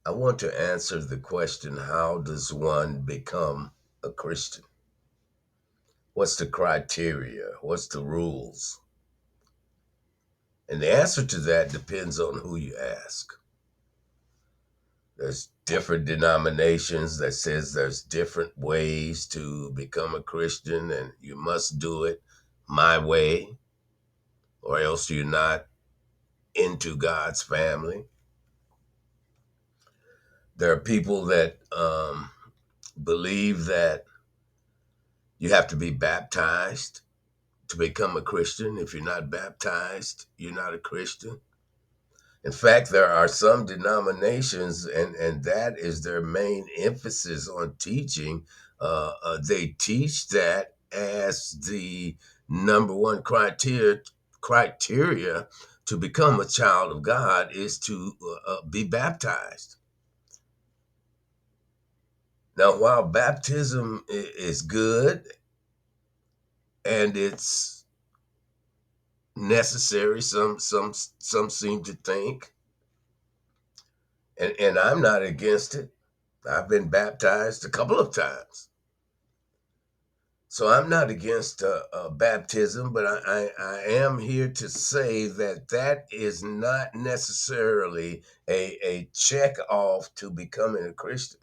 I want to answer the question, how does one become a Christian? What's the criteria? What's the rules? And the answer to that depends on who you ask. There's different denominations that says there's different ways to become a Christian and you must do it my way or else you're not into God's family. There are people that believe that you have to be baptized to become a Christian. If you're not baptized, you're not a Christian. In fact, there are some denominations, and that is their main emphasis on teaching. They teach that as the number one criteria to become a child of God is to be baptized. Now, while baptism is good and it's necessary, some seem to think, and I'm not against it. I've been baptized a couple of times. So I'm not against baptism, but I am here to say that that is not necessarily a check off to becoming a Christian,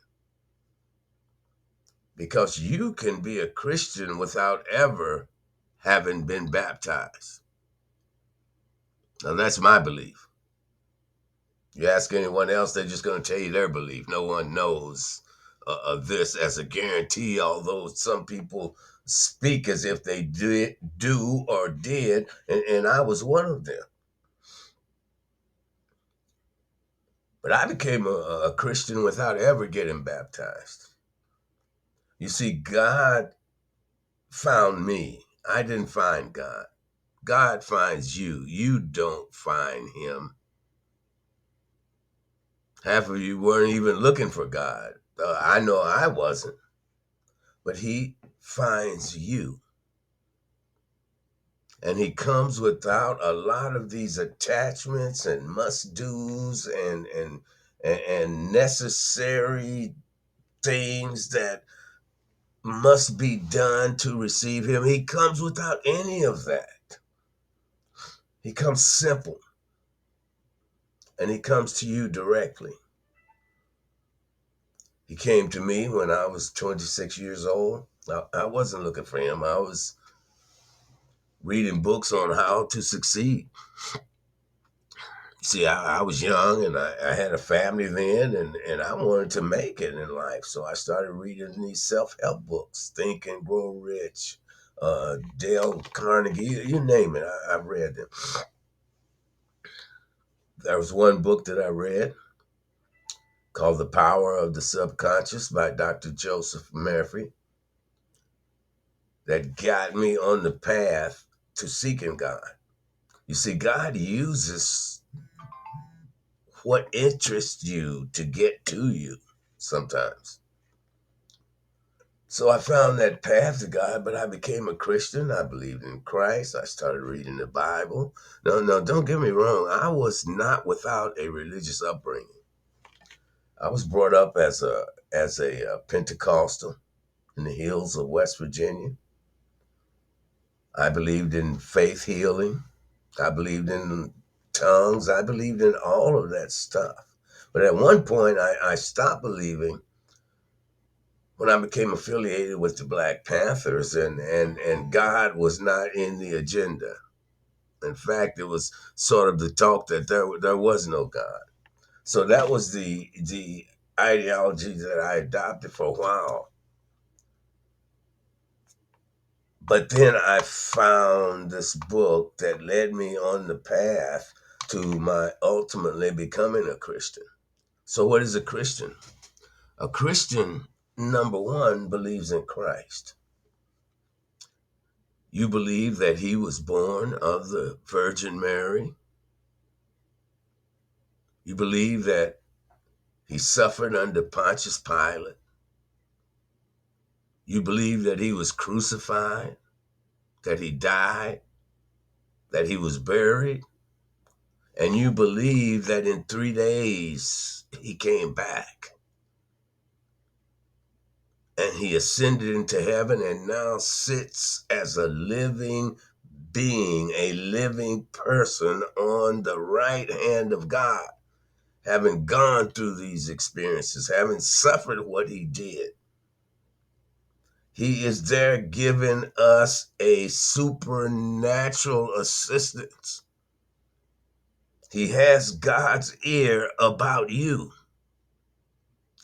because you can be a Christian without ever having been baptized. Now, that's my belief. You ask anyone else, they're just going to tell you their belief. No one knows of this as a guarantee, although some people speak as if they do or did, and I was one of them. But I became a Christian without ever getting baptized. You see, God found me. I didn't find God. God finds you. You don't find him. Half of you weren't even looking for God. I know I wasn't, but he finds you. And he comes without a lot of these attachments and must do's and necessary things that must be done to receive him. He comes without any of that. He comes simple, and he comes to you directly. He came to me when I was 26 years old. I wasn't looking for him. I was reading books on how to succeed. See, I was young and I had a family then, and I wanted to make it in life. So I started reading these self help books, Think and Grow Rich, Dale Carnegie, you name it, I've read them. There was one book that I read called The Power of the Subconscious by Dr. Joseph Murphy that got me on the path to seeking God. You see, God uses what interests you to get to you sometimes. So I found that path to God, but I became a Christian. I believed in Christ. I started reading the Bible. No, don't get me wrong. I was not without a religious upbringing. I was brought up as a Pentecostal in the hills of West Virginia. I believed in faith healing. I believed in tongues. I believed in all of that stuff. But at one point, I stopped believing when I became affiliated with the Black Panthers, and God was not in the agenda. In fact, it was sort of the talk that there was no God. So that was the ideology that I adopted for a while. But then I found this book that led me on the path to my ultimately becoming a Christian. So what is a Christian? A Christian, number one, believes in Christ. You believe that he was born of the Virgin Mary. You believe that he suffered under Pontius Pilate. You believe that he was crucified, that he died, that he was buried, and you believe that in 3 days he came back and he ascended into heaven and now sits as a living being, a living person on the right hand of God, having gone through these experiences, having suffered what he did. He is there giving us a supernatural assistance. He has God's ear about you.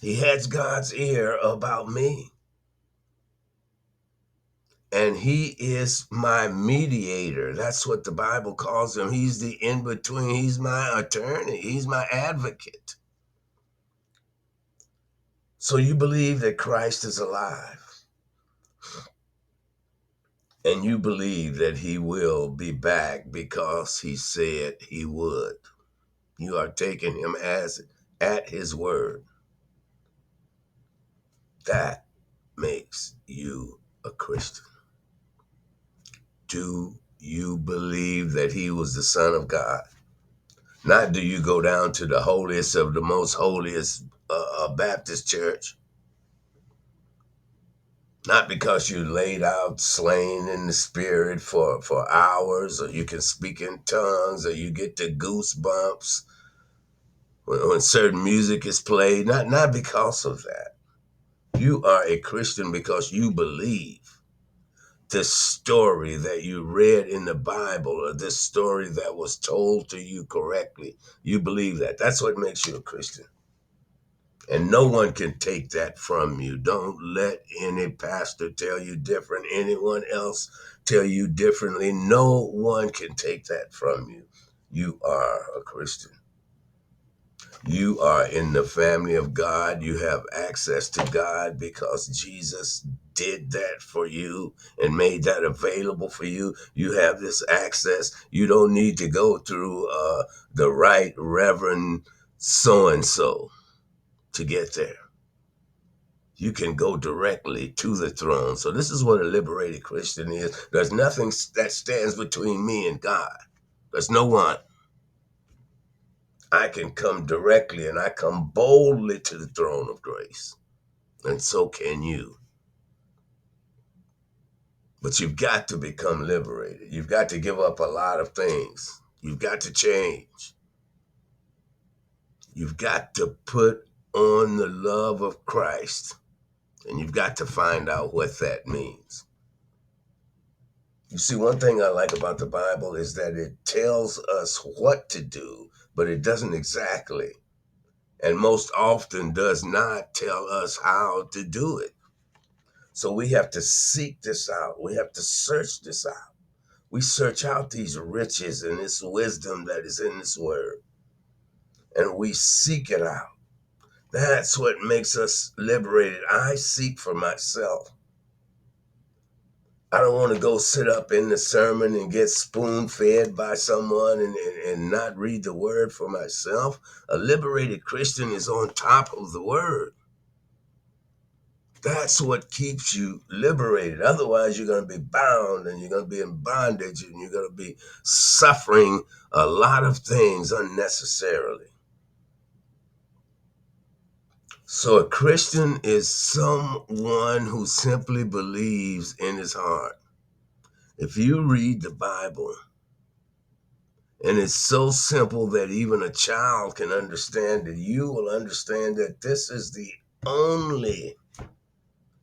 He has God's ear about me. And he is my mediator. That's what the Bible calls him. He's the in-between. He's my attorney. He's my advocate. So you believe that Christ is alive. And you believe that he will be back because he said he would. You are taking him as at his word. That makes you a Christian. Do you believe that he was the Son of God? Not do you go down to the holiest of the most holiest Baptist church. Not because you laid out slain in the spirit for hours, or you can speak in tongues, or you get the goosebumps when certain music is played. Not because of that. You are a Christian because you believe this story that you read in the Bible, or this story that was told to you correctly. You believe that. That's what makes you a Christian. And no one can take that from you. Don't let any pastor tell you different, anyone else tell you differently. No one can take that from you. You are a Christian. You are in the family of God. You have access to God because Jesus did that for you and made that available for you. You have this access. You don't need to go through the right Reverend so-and-so to get there. You can go directly to the throne. So this is what a liberated Christian is. There's nothing that stands between me and God. There's no one. I can come directly and I come boldly to the throne of grace. And so can you. But you've got to become liberated. You've got to give up a lot of things. You've got to change. You've got to put on the love of Christ. And you've got to find out what that means. You see, one thing I like about the Bible is that it tells us what to do, but it doesn't exactly, and most often does not tell us how to do it. So we have to seek this out. We have to search this out. We search out these riches and this wisdom that is in this word, and we seek it out. That's what makes us liberated. I seek for myself. I don't want to go sit up in the sermon and get spoon fed by someone and not read the word for myself. A liberated Christian is on top of the word. That's what keeps you liberated. Otherwise, you're going to be bound and you're going to be in bondage and you're going to be suffering a lot of things unnecessarily. So a Christian is someone who simply believes in his heart. If you read the Bible, and it's so simple that even a child can understand it, you will understand that this is the only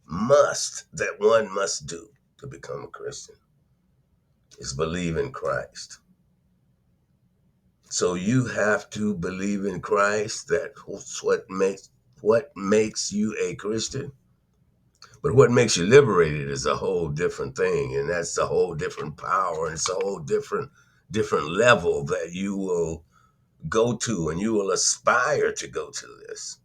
must that one must do to become a Christian, is believe in Christ. So you have to believe in Christ. That's what makes you a Christian. But what makes you liberated is a whole different thing, and that's a whole different power, and it's a whole different level that you will go to, and you will aspire to go to this.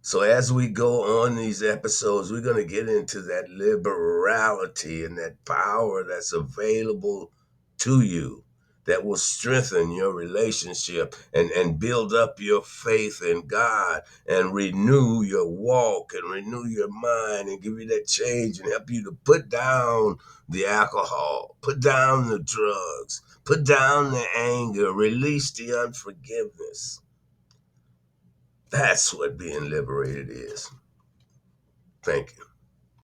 So as we go on these episodes, we're going to get into that liberality and that power that's available to you. that will strengthen your relationship and build up your faith in God and renew your walk and renew your mind and give you that change and help you to put down the alcohol, put down the drugs, put down the anger, release the unforgiveness. That's what being liberated is. Thank you.